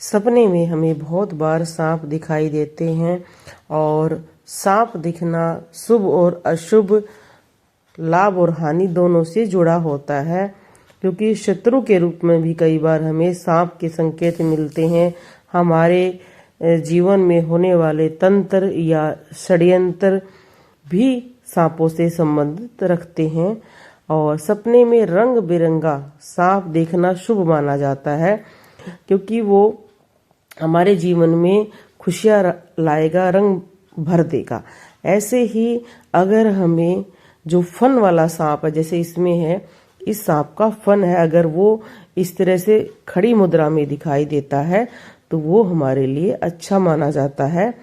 सपने में हमें बहुत बार सांप दिखाई देते हैं और सांप दिखना शुभ और अशुभ, लाभ और हानि दोनों से जुड़ा होता है, क्योंकि शत्रु के रूप में भी कई बार हमें सांप के संकेत मिलते हैं। हमारे जीवन में होने वाले तंत्र या षड्यंत्र भी सांपों से संबंधित रखते हैं और सपने में रंग बिरंगा सांप देखना शुभ माना जाता है, क्योंकि वो हमारे जीवन में खुशियां लाएगा, रंग भर देगा। ऐसे ही अगर हमें जो फन वाला सांप है, जैसे इसमें है, इस सांप का फन है, अगर वो इस तरह से खड़ी मुद्रा में दिखाई देता है तो वो हमारे लिए अच्छा माना जाता है।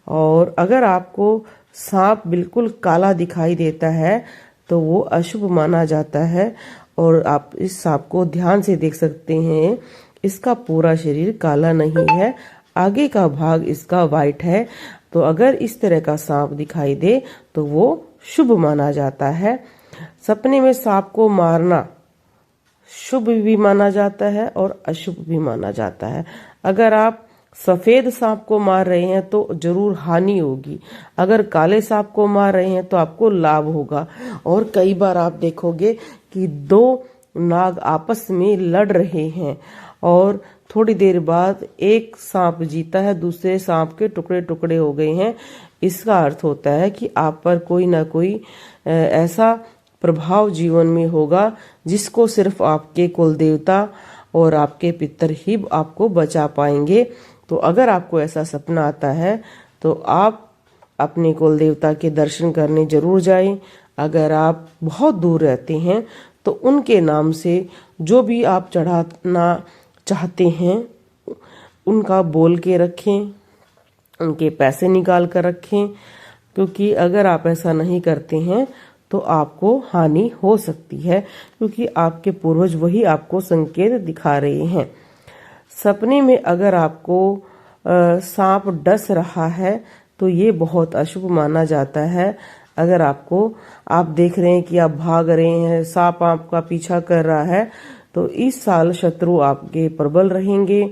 और अगर आपको सांप बिल्कुल काला दिखाई देता है तो वो अशुभ माना जाता है। और आप इस सांप को ध्यान से देख सकते हैं, इसका पूरा शरीर काला नहीं है, आगे का भाग इसका वाइट है। तो अगर इस तरह का सांप दिखाई दे तो वो शुभ माना जाता है। सपने में सांप को मारना शुभ भी माना जाता है और अशुभ भी माना जाता है। अगर आप सफेद सांप को मार रहे हैं तो जरूर हानि होगी, अगर काले सांप को मार रहे हैं तो आपको लाभ होगा। और कई बार आप देखोगे कि दो नाग आपस में लड़ रहे हैं और थोड़ी देर बाद एक सांप जीता है, दूसरे सांप के टुकड़े टुकड़े हो गए हैं। इसका अर्थ होता है कि आप पर कोई ना कोई ऐसा प्रभाव जीवन में होगा जिसको सिर्फ आपके कुल देवता और आपके पितर ही आपको बचा पाएंगे। तो अगर आपको ऐसा सपना आता है तो आप अपने कुल देवता के दर्शन करने जरूर जाएं। अगर आप बहुत दूर रहते हैं तो उनके नाम से जो भी आप चढ़ाना चाहते हैं उनका बोल के रखें, उनके पैसे निकाल कर रखें, क्योंकि अगर आप ऐसा नहीं करते हैं तो आपको हानि हो सकती है, क्योंकि आपके पूर्वज वही आपको संकेत दिखा रहे हैं। सपने में अगर आपको सांप डस रहा है तो ये बहुत अशुभ माना जाता है। अगर आप देख रहे हैं कि आप भाग रहे हैं, सांप आपका पीछा कर रहा है, तो इस साल शत्रु आपके प्रबल रहेंगे।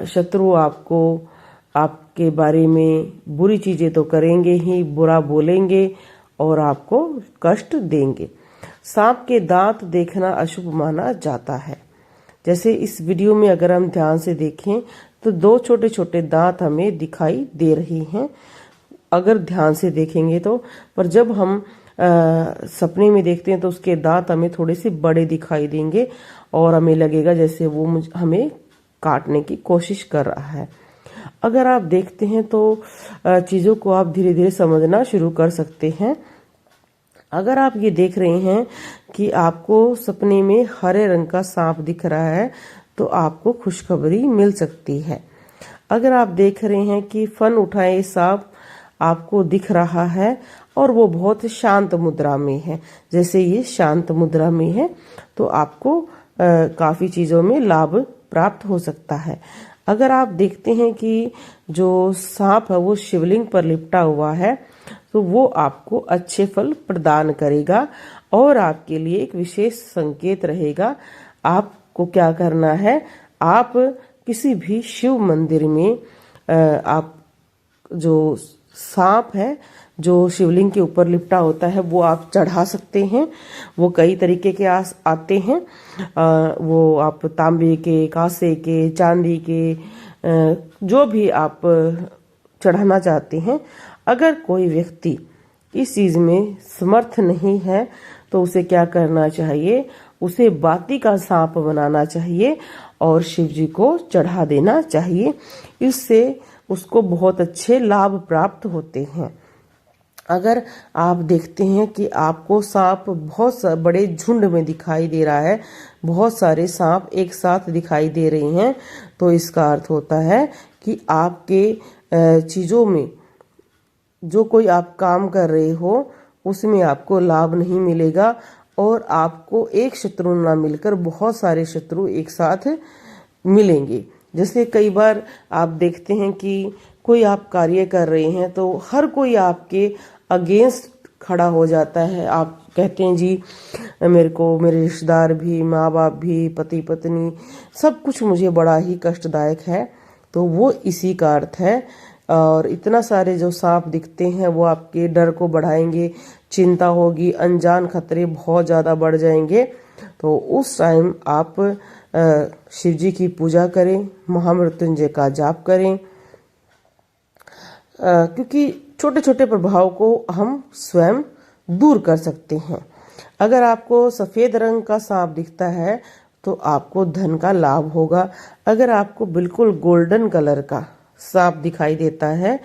शत्रु आपको आपके बारे में बुरी चीजें तो करेंगे ही, बुरा बोलेंगे और आपको कष्ट देंगे। सांप के दांत देखना अशुभ माना जाता है। जैसे इस वीडियो में अगर हम ध्यान से देखें तो दो छोटे छोटे दांत हमें दिखाई दे रही हैं, अगर ध्यान से देखेंगे तो। पर जब हम सपने में देखते हैं तो उसके दांत हमें थोड़े से बड़े दिखाई देंगे और हमें लगेगा जैसे वो हमें काटने की कोशिश कर रहा है। अगर आप देखते हैं तो चीजों को आप धीरे धीरे समझना शुरू कर सकते हैं। अगर आप ये देख रहे हैं कि आपको सपने में हरे रंग का सांप दिख रहा है तो आपको खुशखबरी मिल सकती है। अगर आप देख रहे हैं कि फन उठाए सांप आपको दिख रहा है और वो बहुत शांत मुद्रा में है, जैसे ये शांत मुद्रा में है, तो आपको काफी चीजों में लाभ प्राप्त हो सकता है। अगर आप देखते हैं कि जो सांप है वो शिवलिंग पर लिपटा हुआ है तो वो आपको अच्छे फल प्रदान करेगा और आपके लिए एक विशेष संकेत रहेगा। आपको क्या करना है, आप किसी भी शिव मंदिर में आप जो सांप है जो शिवलिंग के ऊपर लिपटा होता है वो आप चढ़ा सकते हैं। वो कई तरीके के आते हैं, वो आप तांबे के, कांसे के, चांदी के, जो भी आप चढ़ाना चाहते हैं। अगर कोई व्यक्ति इस चीज में समर्थ नहीं है तो उसे क्या करना चाहिए, उसे बाती का सांप बनाना चाहिए और शिव जी को चढ़ा देना चाहिए। इससे उसको बहुत अच्छे लाभ प्राप्त होते हैं। अगर आप देखते हैं कि आपको सांप बहुत बड़े झुंड में दिखाई दे रहा है, बहुत सारे सांप एक साथ दिखाई दे रहे हैं, तो इसका अर्थ होता है कि आपके चीजों में जो कोई आप काम कर रहे हो उसमें आपको लाभ नहीं मिलेगा और आपको एक शत्रु ना मिलकर बहुत सारे शत्रु एक साथ मिलेंगे। जैसे कई बार आप देखते हैं कि कोई आप कार्य कर रहे हैं तो हर कोई आपके अगेंस्ट खड़ा हो जाता है। आप कहते हैं जी मेरे को मेरे रिश्तेदार भी, माँ बाप भी, पति पत्नी, सब कुछ मुझे बड़ा ही कष्टदायक है, तो वो इसी का अर्थ है। और इतना सारे जो सांप दिखते हैं वो आपके डर को बढ़ाएंगे, चिंता होगी, अनजान खतरे बहुत ज़्यादा बढ़ जाएंगे। तो उस टाइम आप शिव जी की पूजा करें, महामृत्युंजय का जाप करें, क्योंकि छोटे छोटे प्रभाव को हम स्वयं दूर कर सकते हैं। अगर आपको सफ़ेद रंग का सांप दिखता है तो आपको धन का लाभ होगा। अगर आपको बिल्कुल गोल्डन कलर का सांप दिखाई देता है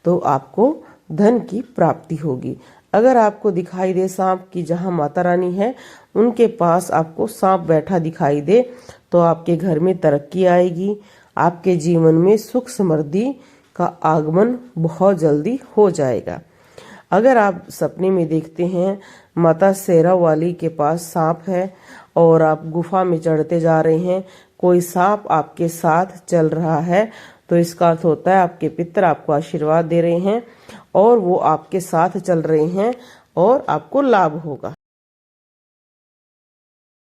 तो आपको धन की प्राप्ति होगी। अगर आपको दिखाई दे सांप की जहाँ माता रानी है उनके पास आपको सांप बैठा दिखाई दे तो आपके घर में तरक्की आएगी, आपके जीवन में सुख समृद्धि का आगमन बहुत जल्दी हो जाएगा। अगर आप सपने में देखते हैं माता शेरा वाली के पास सांप है और आप गुफा में चढ़ते जा रहे हैं, कोई सांप आपके साथ चल रहा है, तो इसका अर्थ होता है आपके पितर आपको आशीर्वाद दे रहे हैं और वो आपके साथ चल रहे हैं और आपको लाभ होगा।